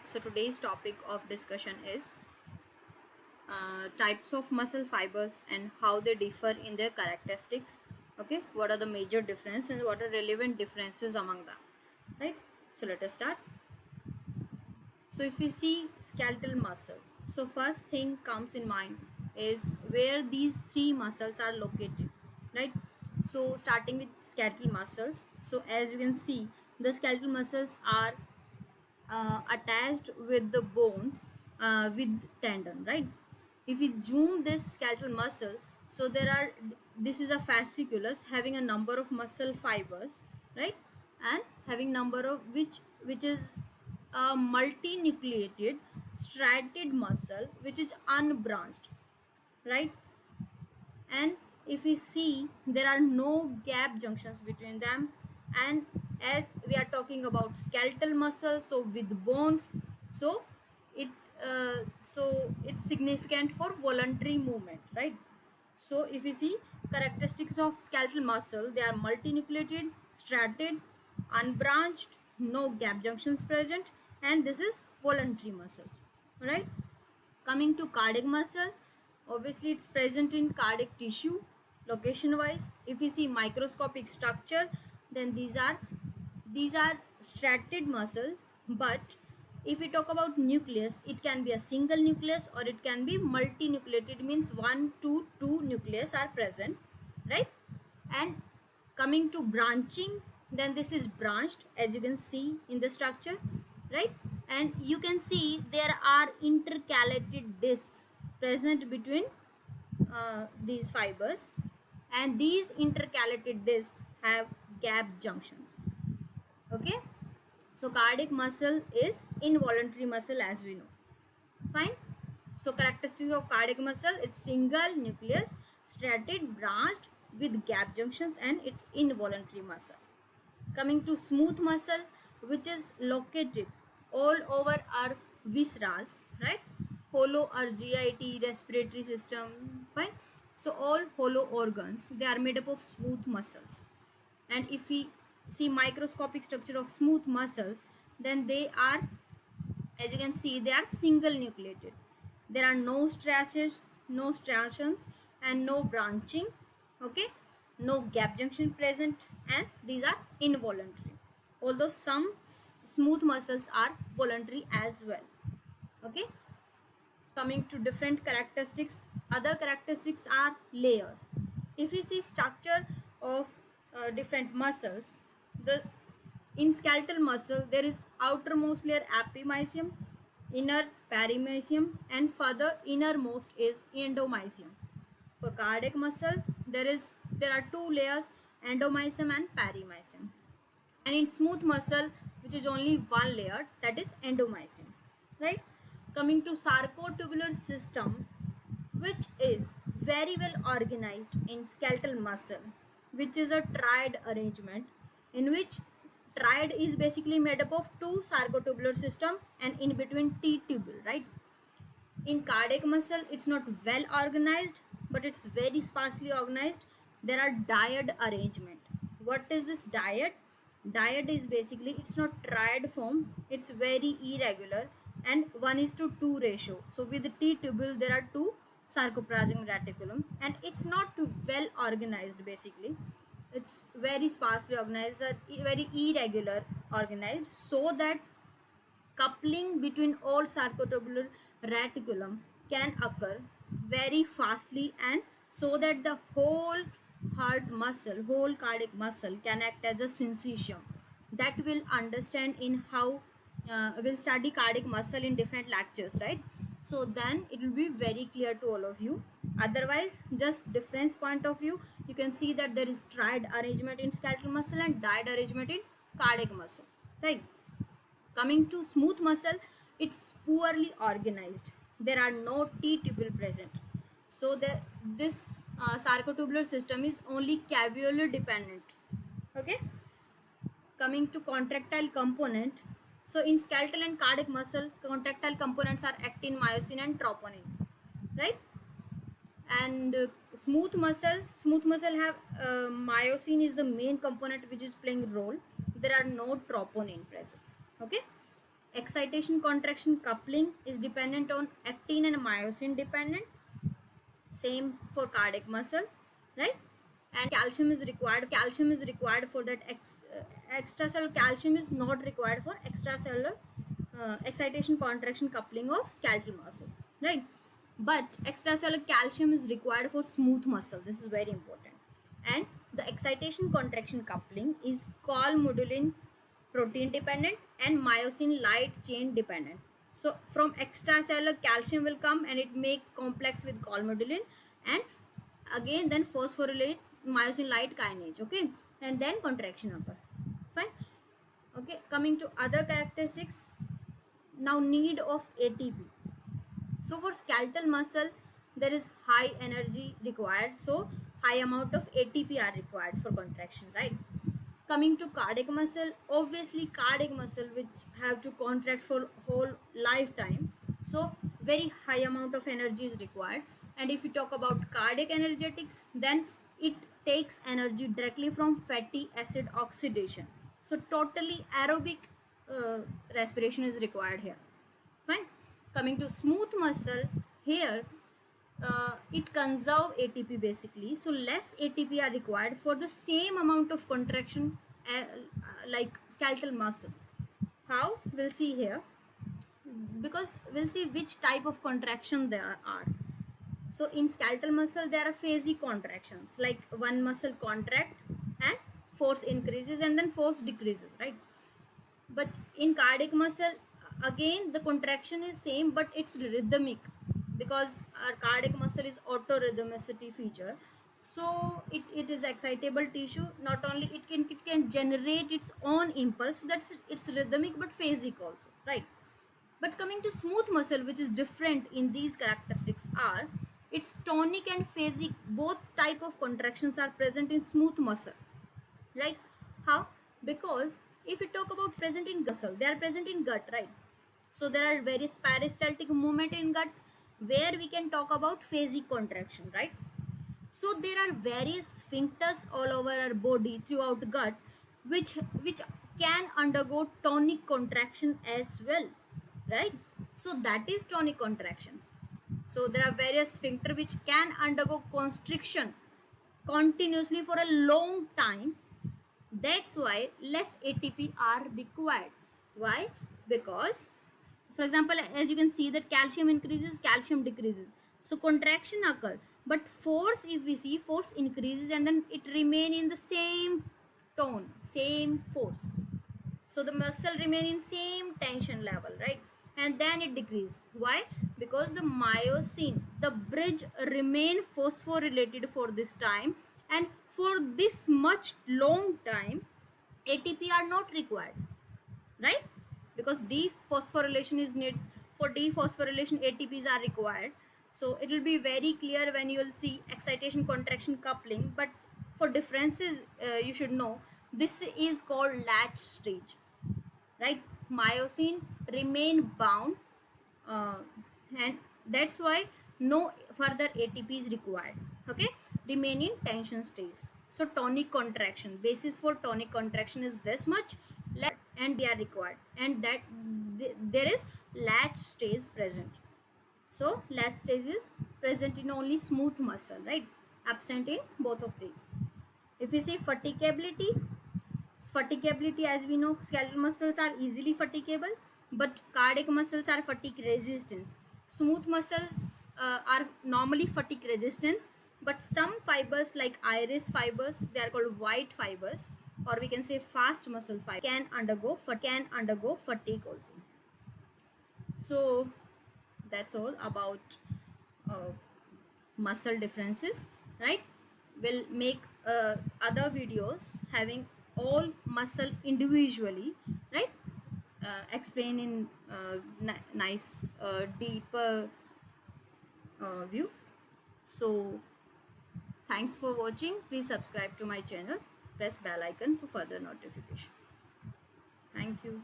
So today's topic of discussion is types of muscle fibers and how they differ in their characteristics. Okay, what are the major differences and what are relevant differences among them, right? So let us start. So if we see skeletal muscle, so first thing comes in mind is where these three muscles are located, right? So starting with skeletal muscles, so as you can see, the skeletal muscles are attached with the bones with tendon, right? If we zoom this skeletal muscle, so this is a fasciculus having a number of muscle fibers, right? And having number of which is a multinucleated striated muscle which is unbranched, right? And if we see, there are no gap junctions between them. And as we are talking about skeletal muscle, so with bones, so it it's significant for voluntary movement, right? So if we see characteristics of skeletal muscle, they are multinucleated, striated, unbranched, no gap junctions present, and this is voluntary muscle, right? Coming to cardiac muscle, obviously it's present in cardiac tissue location wise. If we see microscopic structure, then these are striated muscle. But if we talk about nucleus, it can be a single nucleus or it can be multinucleated, means one to two nucleus are present, right? And coming to branching, then this is branched as you can see in the structure, right? And you can see there are intercalated discs present between these fibers, and these intercalated discs have gap junctions. Okay, so cardiac muscle is involuntary muscle as we know. Fine. So characteristics of cardiac muscle, it's single nucleus, striated, branched with gap junctions, and it's involuntary muscle. Coming to smooth muscle, which is located all over our viscera, right? Hollow or GIT, respiratory system, fine. So all hollow organs, they are made up of smooth muscles. And if we see microscopic structure of smooth muscles, then they are, as you can see, they are single nucleated. There are no stresses, no striations, and no branching. Okay, no gap junction present, and these are involuntary, although some smooth muscles are voluntary as well. Okay, coming to different characteristics, other characteristics are layers. If we see structure of different muscles, the in skeletal muscle there is outermost layer epimysium, inner perimysium, and further innermost is endomysium. For cardiac muscle, there are two layers, endomysium and perimysium. And in smooth muscle, which is only one layer, that is endomysium, right? Coming to sarcotubular system, which is very well organized in skeletal muscle, which is a triad arrangement, in which triad is basically made up of two sarcotubular system and in between T tubule, right? In cardiac muscle, it's not well organized, but it's very sparsely organized. There are dyad arrangement. What is this dyad? Dyad is basically, it's not triad form, it's very irregular, and 1 is to 2 ratio. So with the T tubule, there are two sarcoplasmic reticulum, and it's not well organized basically. It's very sparsely organized, very irregular organized, so that coupling between all sarcotubular reticulum can occur very fastly, and so that the whole heart muscle, whole cardiac muscle can act as a syncytium. That will understand in how we'll study cardiac muscle in different lectures, right? So then it will be very clear to all of you. Otherwise, just difference point of view, you can see that there is triad arrangement in skeletal muscle and dyad arrangement in cardiac muscle, right? Coming to smooth muscle, it's poorly organized. There are no T tubule present. So this sarcotubular system is only cavular dependent. Okay. Coming to contractile component. So in skeletal and cardiac muscle, contractile components are actin, myosin, and troponin. Right? And smooth muscle have myosin is the main component which is playing role. There are no troponin present. Okay. excitation contraction coupling is dependent on actin and myosin dependent. Same for cardiac muscle, right? And calcium is required for that extracellular calcium is not required for extracellular excitation contraction coupling of skeletal muscle, right? But extracellular calcium is required for smooth muscle. This is very important. And the excitation contraction coupling is colmodulin protein dependent and myosin light chain dependent. So from extracellular calcium will come and it make complex with colmodulin, and again then phosphorylate myosin light kinase, okay, and then contraction occur. Fine. Okay, coming to other characteristics. Now need of ATP. So for skeletal muscle there is high energy required, so high amount of ATP are required for contraction, right? Coming to cardiac muscle, obviously cardiac muscle which have to contract for whole lifetime, so very high amount of energy is required. And if we talk about cardiac energetics, then it takes energy directly from fatty acid oxidation, so totally aerobic respiration is required here. Fine. Coming to smooth muscle, here it conserve ATP basically, so less ATP are required for the same amount of contraction like skeletal muscle. How? We'll see here, because we'll see which type of contraction there are. So in skeletal muscle there are phasic contractions, like one muscle contract and force increases and then force decreases, right? But in cardiac muscle, again the contraction is same but it's rhythmic, because our cardiac muscle is autorhythmicity feature. So it is excitable tissue. Not only it can generate its own impulse, that's it's rhythmic but phasic also, right? But coming to smooth muscle, which is different in these characteristics, are it's tonic and phasic. Both type of contractions are present in smooth muscle, right? How? Because if we talk about present in muscle, they are present in gut, right? So there are various peristaltic movement in gut where we can talk about phasic contraction, right? So there are various sphincters all over our body throughout gut, which can undergo tonic contraction as well, right? So that is tonic contraction. So there are various sphincter which can undergo constriction continuously for a long time. That's why less ATP are required. Why? Because, for example, as you can see that calcium increases, calcium decreases. So contraction occur, but force, if we see, force increases and then it remain in the same tone, same force. So the muscle remain in same tension level, right? And then it decrease. Why? Because the myosin, the bridge remain phosphorylated for this time, and for this much long time ATP are not required, right? Because dephosphorylation is needed. For dephosphorylation ATPs are required. So it will be very clear when you will see excitation contraction coupling. But for differences, you should know this is called latch stage, right? Myosin remain bound, uh, and that's why no further ATP is required, okay? Remain in tension stage. So tonic contraction, basis for tonic contraction is this much, and they are required, and that there is latch stage present. So latch stage is present in only smooth muscle, right? Absent in both of these. If we see fatigability, as we know, skeletal muscles are easily fatigable, but cardiac muscles are fatigue resistant. Smooth muscles are normally fatigue resistant, but some fibers like iris fibers, they are called white fibers, or we can say fast muscle fiber, can undergo fatigue also. So that's all about uh, muscle differences, right? We'll make other videos having all muscle individually, right? Explain in nice deeper view. So thanks for watching. Please subscribe to my channel, press bell icon for further notification. Thank you.